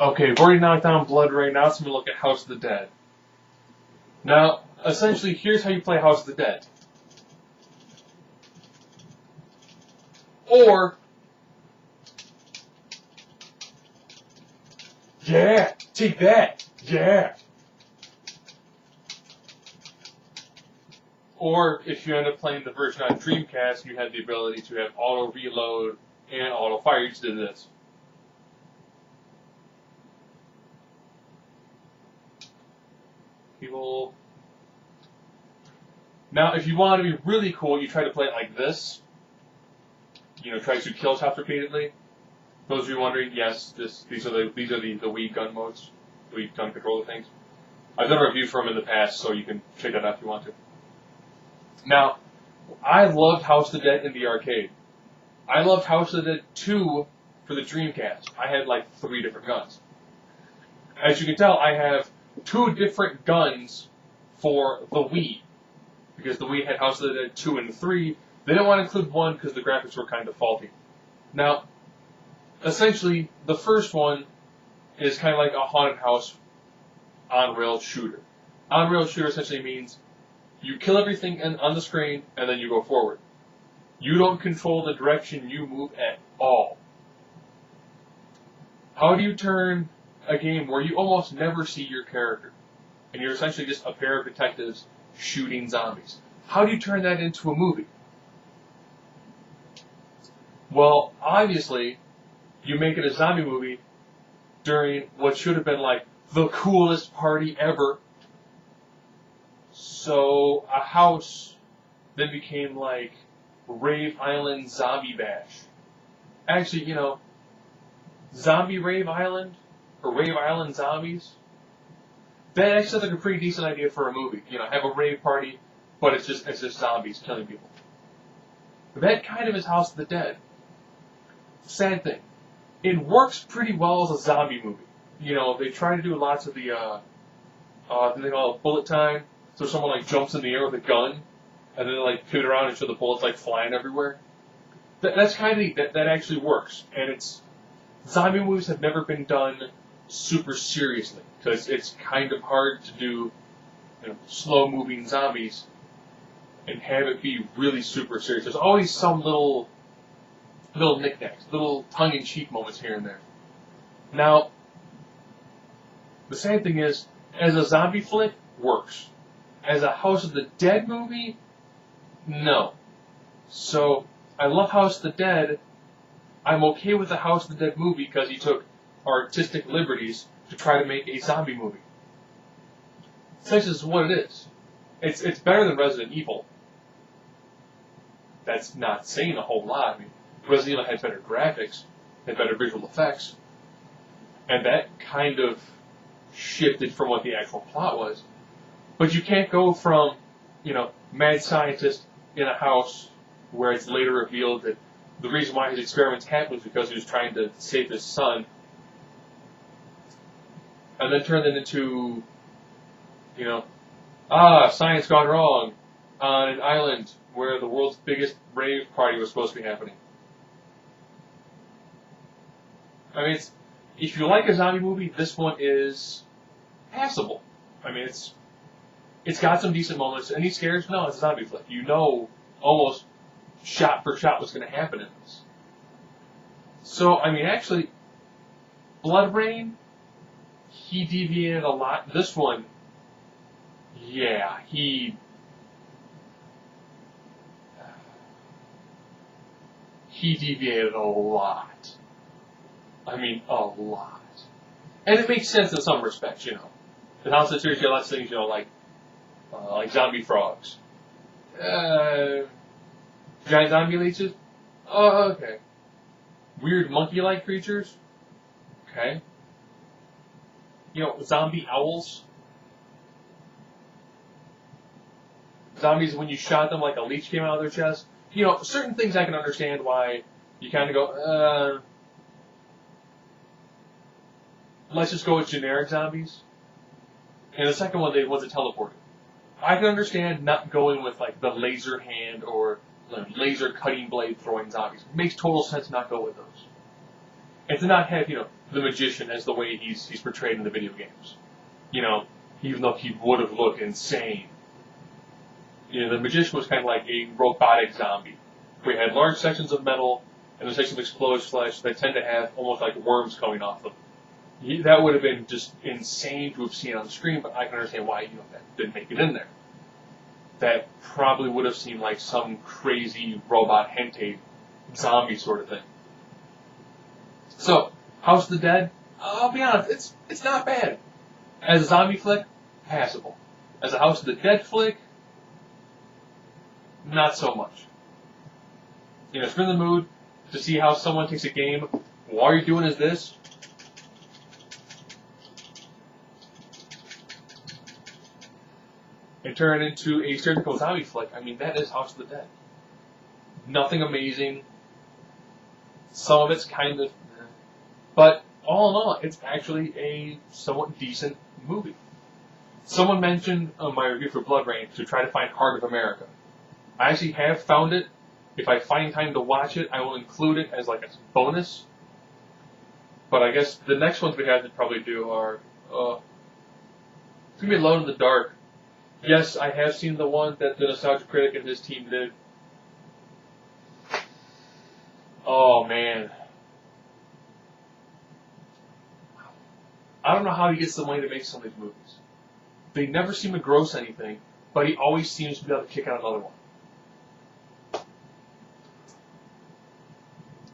Okay, we've already knocked down Blood right now, so I'm going to look at House of the Dead. Now, essentially, here's how you play House of the Dead. Or, yeah, take that, yeah. Or, if you end up playing the version on Dreamcast, you have the ability to have auto reload and auto fire. You just did this. People. Now, if you want to be really cool, you try to play it like this. You know, try to kill shots repeatedly. Those of you wondering, yes, these are the Wii gun modes, Wii gun controller things. I've done a review for them in the past, so you can check that out if you want to. Now, I loved House of the Dead in the arcade. I loved House of the Dead 2 for the Dreamcast. I had like 3 different guns. As you can tell, I have 2 different guns for the Wii, because the Wii had House of the Dead 2 and 3. They didn't want to include 1 because the graphics were kind of faulty. Now, essentially, the first one is kind of like a haunted house on-rail shooter. On-rail shooter essentially means you kill everything on the screen and then you go forward. You don't control the direction you move at all. How do you turn a game where you almost never see your character and you're essentially just a pair of detectives shooting zombies? How do you turn that into a movie? Well, obviously, you make it a zombie movie during what should have been like the coolest party ever. So a house then became like Rave Island Zombie Bash. Actually, you know, Zombie Rave Island or Rave Island Zombies. That actually sounds like a pretty decent idea for a movie. You know, have a rave party, but it's just zombies killing people. That kind of is House of the Dead. Sad thing. It works pretty well as a zombie movie. You know, they try to do lots of the, they call it bullet time. So someone like jumps in the air with a gun, and then they like pivot around and show the bullets like flying everywhere. That's kind of neat. That actually works. And zombie movies have never been done super seriously, because it's kind of hard to do, you know, slow moving zombies and have it be really super serious. There's always some little knickknacks, little tongue-in-cheek moments here and there. Now, the sad thing is, as a zombie flick, works. As a House of the Dead movie, no. So, I love House of the Dead. I'm okay with the House of the Dead movie because he took artistic liberties to try to make a zombie movie. Such is what it is. It's better than Resident Evil. That's not saying a whole lot. I mean, Resident Evil had better graphics, had better visual effects, and that kind of shifted from what the actual plot was. But you can't go from, you know, mad scientist in a house where it's later revealed that the reason why his experiments happened was because he was trying to save his son, and then turn it into, you know, science gone wrong on an island where the world's biggest rave party was supposed to be happening. I mean, if you like a zombie movie, this one is passable. I mean, it's got some decent moments. Any scares? No, it's a zombie flick. You know almost shot for shot what's going to happen in this. So, I mean, actually, Blood Rain, he deviated a lot. This one, yeah, he deviated a lot. I mean, a lot. And it makes sense in some respects, you know. In House of the series, you have lots of things, you know, like zombie frogs. Giant zombie leeches? Oh, okay. Weird monkey-like creatures? Okay. You know, zombie owls? Zombies, when you shot them, like a leech came out of their chest? You know, certain things I can understand why you kind of go, let's just go with generic zombies. And the second one, they wasn't teleported. I can understand not going with, like, the laser hand or laser cutting blade throwing zombies. It makes total sense not go with those. And to not have, you know, the magician as the way he's portrayed in the video games. You know, even though he would have looked insane. You know, the magician was kind of like a robotic zombie. We had large sections of metal and the sections of exposed flesh that tend to have almost like worms coming off them. That would have been just insane to have seen on the screen, but I can understand why that didn't make it in there. That probably would have seemed like some crazy robot hentai zombie sort of thing. So, House of the Dead, I'll be honest, it's not bad. As a zombie flick, passable. As a House of the Dead flick, not so much. You know, if you're in the mood to see how someone takes a game, all you're doing is this, and turn it into a surgical zombie flick, I mean, that is House of the Dead. Nothing amazing. Some of it's kind of... But, all in all, it's actually a somewhat decent movie. Someone mentioned on my review for Blood Rain to try to find Heart of America. I actually have found it. If I find time to watch it, I will include it as like a bonus. But I guess the next ones we have to probably do are... it's going to be Alone in the Dark. Yes, I have seen the one that the Nostalgia Critic and his team did. Oh, man. I don't know how he gets the money to make some of these movies. They never seem to gross anything, but he always seems to be able to kick out another one.